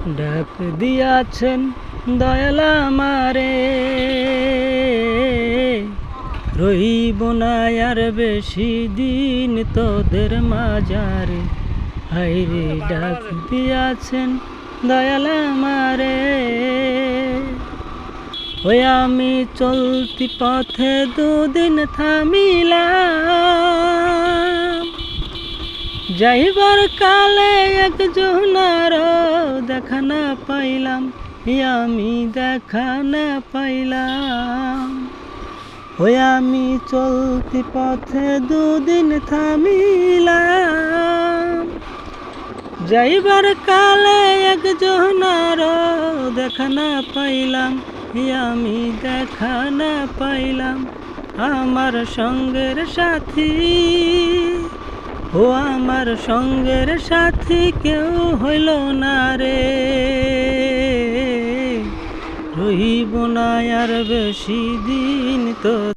ডাক দিয়াছেন দয়াল আমারে, রহিব না আর বেশি দিন তোদের মাঝারে। হায়রে ডাক দিয়াছেন দয়াল আমারে, ওই আমি চলতি পথে দুদিন থামিলাম, যাইবার কালে একজনার দেখা না পাইলাম, আমি দেখা না পাইলাম। ওই আমি চলতি পথে দুদিন থামিলাম, যাইবার কালে একজনার দেখা না পাইলাম, আমি দেখা না পাইলাম। আমার সঙ্গের সাথী, ও আমার সঙ্গের সাথী কেউ হইল না রে, রহিব না আর বেশি দিন তো।